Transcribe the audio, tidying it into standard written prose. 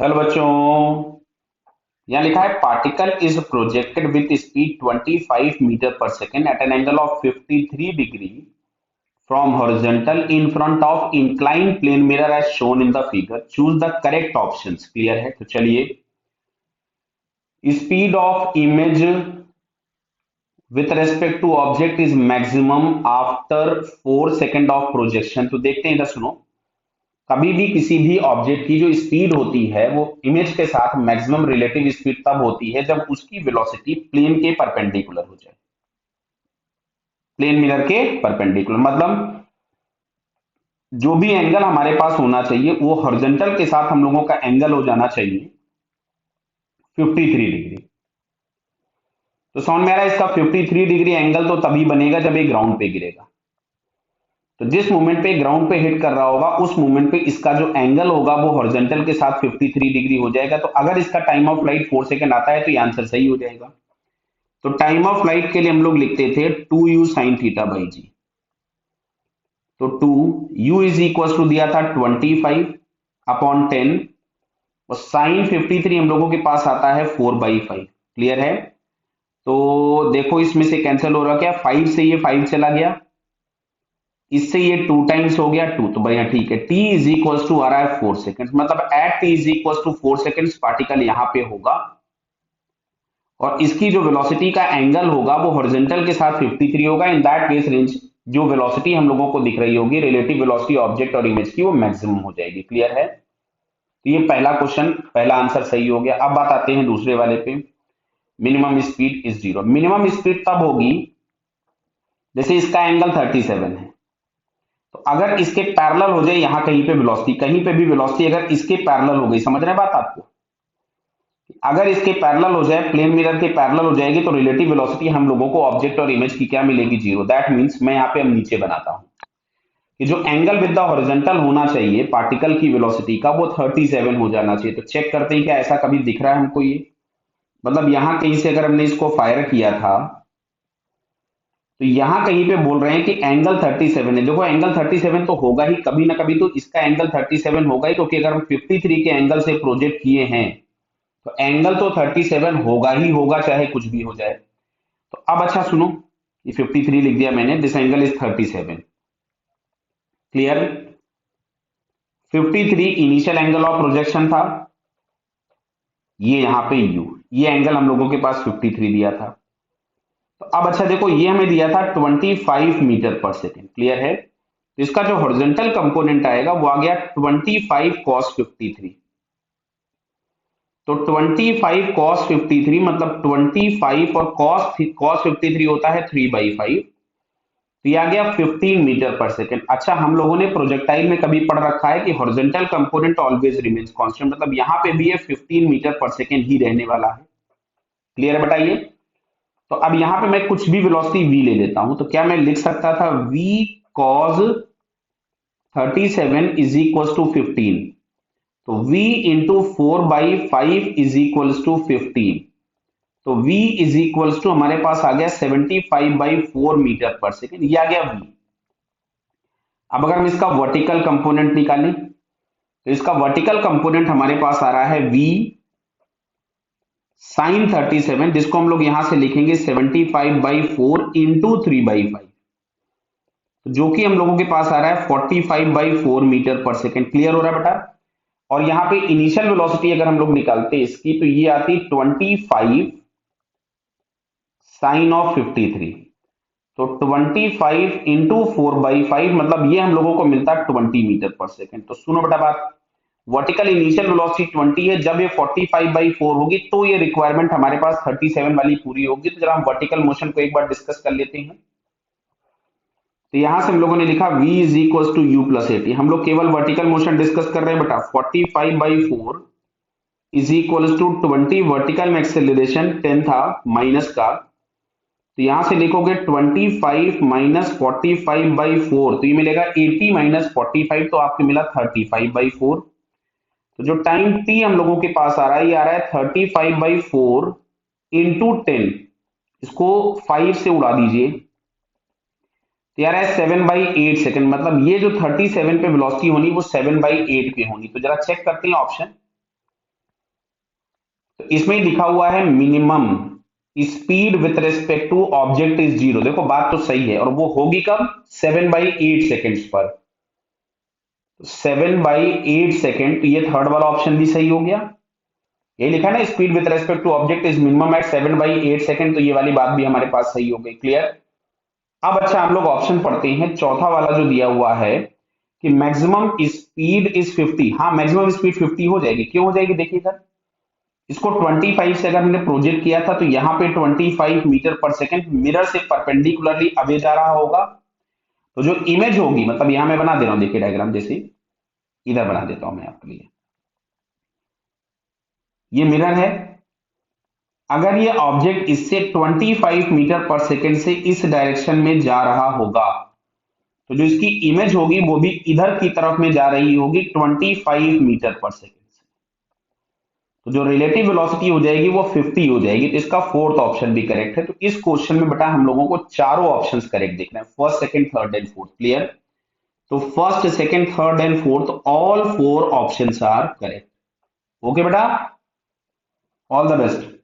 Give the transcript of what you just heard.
Hello बच्चों। यहाँ लिखा है particle is projected with speed 25 metre per second at an angle of 53 degree from horizontal in front of incline plane mirror as shown in the figure. Choose the correct options. Clear है? तो चलिए, speed of image with respect to object is maximum after 4 second of projection. तो देखते हैं, इधर सुनो। कभी भी किसी भी ऑब्जेक्ट की जो स्पीड होती है वो इमेज के साथ मैक्सिमम रिलेटिव स्पीड तब होती है जब उसकी वेलोसिटी प्लेन के परपेंडिकुलर हो जाए। प्लेन मिरर के परपेंडिकुलर मतलब जो भी एंगल हमारे पास होना चाहिए वो हॉरिजॉन्टल के साथ हम लोगों का एंगल हो जाना चाहिए 53 डिग्री। तो समझ में आ रहा है? इसका 53 डिग्री एंगल तो तभी बनेगा जब ये ग्राउंड पे गिरेगा। तो जिस मोमेंट पे ग्राउंड पे हिट कर रहा होगा उस मोमेंट पे इसका जो एंगल होगा वो हॉरिजॉन्टल के साथ 53 डिग्री हो जाएगा। तो अगर इसका टाइम ऑफ फ्लाइट 4 सेकंड आता है तो ये आंसर सही हो जाएगा। तो टाइम ऑफ फ्लाइट के लिए हम लोग लिखते थे 2u साइन थीटा बाई जी। तो 2u इज इक्वल टू दिया था 25 अपॉन 10 और साइन 53 हम लोगों के पास आता है 4/5। क्लियर है? तो देखो, इसमें से कैंसिल हो रहा, क्या 5 से ये 5 चला गया, इससे ये 2 टाइम्स हो गया 2। तो भैया ठीक है, t इज इक्वल टू आ रहा है 4 सेकेंड, मतलब at t is equal to 4 second particle यहां पे होगा और इसकी जो वेलोसिटी का एंगल होगा वो हॉरिजॉन्टल के साथ 53 होगा। इन दैट केस रेंज जो वेलोसिटी हम लोगों को दिख रही होगी रिलेटिव वेलोसिटी ऑब्जेक्ट और इमेज की वो मैक्सिमम हो जाएगी। क्लियर है? तो ये पहला क्वेश्चन, पहला आंसर सही हो गया। अब बात आते हैं दूसरे वाले पे। Minimum speed is zero. Minimum speed तब होगी जैसे इसका एंगल 37 है, तो अगर इसके पैरेलल हो जाए यहाँ कहीं पे वेलोसिटी, कहीं पे भी वेलोसिटी अगर इसके पैरेलल हो गई, समझ रहे हैं बात आपको? अगर इसके पैरेलल हो जाए, प्लेन मिरर के पैरेलल हो जाएगी तो रिलेटिव वेलोसिटी हम लोगों को ऑब्जेक्ट और इमेज की क्या मिलेगी? जीरो। दैट मींस मैं यहाँ पे अब नीचे बनाता हूँ कि जो एंगल विद द हॉरिजॉन्टल होना चाहिए पार्टिकल की वेलोसिटी का वो 37 हो जाना चाहिए। तो चेक करते हैं क्या ऐसा कभी दिख रहा है हमको ये? मतलब यहां कहीं से अगर हमने इसको फायर किया था तो यहां कहीं पे बोल रहे हैं कि एंगल 37 है। देखो, एंगल 37 तो होगा ही, कभी ना कभी तो इसका एंगल 37 होगा ही, क्योंकि अगर हम 53 के एंगल से प्रोजेक्ट किए हैं तो एंगल तो 37 होगा ही होगा, चाहे कुछ भी हो जाए। तो अब अच्छा सुनो, ये 53 लिख दिया मैंने, this angle is 37। Clear? 53 initial angle of projection था, ये यहां पे u, ये एंगल हम लोगों के पास 53 दिया था। तो अब अच्छा देखो, ये हमें दिया था 25 मीटर पर सेकेंड। क्लियर है? तो इसका जो हॉरिजॉन्टल कंपोनेंट आएगा वो आ गया 25 cos 53। तो 25 cos 53 मतलब 25 और cos 53 होता है 3/5। तो ये आ गया 15 मीटर पर सेकेंड। अच्छा, हम लोगों ने प्रोजेक्टाइल में कभी पढ़ रखा है कि horizontal component always remains constant, मतलब यहां पे भी ये 15 मीटर पर सेकेंड ही रहने वाला है। क्लियर है? बताइए। तो अब यहां पे मैं कुछ भी वेलोसिटी v ले लेता हूं, तो क्या मैं लिख सकता था v cos 37 is equal to 15? तो v into 4/5 is equal to 15। तो v इज इक्वल टू हमारे पास आ गया 75/4 मीटर पर सेकेंड, ये आ गया v। अब अगर हम इसका वर्टिकल कंपोनेंट निकालें तो इसका वर्टिकल कंपोनेंट हमारे पास आ रहा है v साइन 37, जिसको हम लोग यहां से लिखेंगे 75/4 इंटू 3/5, जो कि हम लोगों के पास आ रहा है 45/4 मीटर पर सेकेंड। क्लियर हो रहा है बेटा? और यहाँ पे इनिशियल वेलोसिटी अगर हम लोग निकालते हैं इसकी तो ये आती 25 साइन ऑफ 53। तो 25 इंटू 4/5 मतलब ये हम लोगों को मिलता है 20 मीटर पर सेकेंड। तो सुनो बेटा बात, वर्टिकल इनिशियल वेलोसिटी 20 है, जब ये 45/4 होगी तो ये रिक्वायरमेंट हमारे पास 37 वाली पूरी होगी। तो जरा हम वर्टिकल मोशन को एक बार डिस्कस कर लेते हैं। तो यहां से हम लोगों ने लिखा v is equal to U plus 80। हम लोग केवल वर्टिकल मोशन डिस्कस कर रहे हैं बेटा। 45/4 इज इक्वल टू 20, वर्टिकल में एक्सेलरेशन 10 था माइनस का, तो यहां से लिखोगे 25 माइनस 45/4, तो ये मिलेगा 80 माइनस 45, तो आपको मिला 35/4। तो जो टाइम t हम लोगों के पास आ रहा है ये आ रहा है 35/4 इंटू 10, इसको 5 से उड़ा दीजिए तो यार है 7/8 सेकंड। मतलब ये जो 37 पे वेलोसिटी होनी वो 7/8 पे होनी। तो जरा चेक करते हैं ऑप्शन। तो इसमें लिखा हुआ है minimum speed with respect to object is zero. देखो बात तो सही है, और वो होगी कब? 7/8 सेकेंड्स पर। 7/8 सेकेंड, तो ये थर्ड वाला ऑप्शन भी सही हो गया। ये लिखा है ना, speed with respect to object is minimum at 7/8 second, तो ये वाली बात भी हमारे पास सही हो गई। क्लियर? अब अच्छा हम लोग ऑप्शन पढ़ते हैं, चौथा वाला जो दिया हुआ है कि मैक्सिमम स्पीड इज 50। हाँ, मैक्सिमम स्पीड 50 हो जाएगी। क्यों हो जाएगी? देखिए सर, इसको 25 से अगर हमने प्रोजेक्ट किया था तो यहाँ पे 25 मीटर पर सेकेंड मिरर से परपेंडिकुलरली अवे जा रहा होगा। तो जो इमेज होगी, मतलब यहां मैं बना दे रहा हूं, देखिए डायग्राम जैसे इधर बना देता हूं मैं आपके लिए। ये मिरर है, अगर ये ऑब्जेक्ट इससे 25 मीटर पर सेकेंड से इस डायरेक्शन में जा रहा होगा, तो जो इसकी इमेज होगी वो भी इधर की तरफ में जा रही होगी 25 मीटर पर सेकेंड से। तो जो रिलेटिव वेलोसिटी हो जाएगी वो 50 हो जाएगी। तो इसका फोर्थ ऑप्शन भी करेक्ट है। तो इस क्वेश्चन में बेटा हम लोगों को चारों ऑप्शंस करेक्ट देखना है, first second third and fourth. Clear? तो first second third and fourth all four options are correct. Okay बेटा, ऑल द बेस्ट।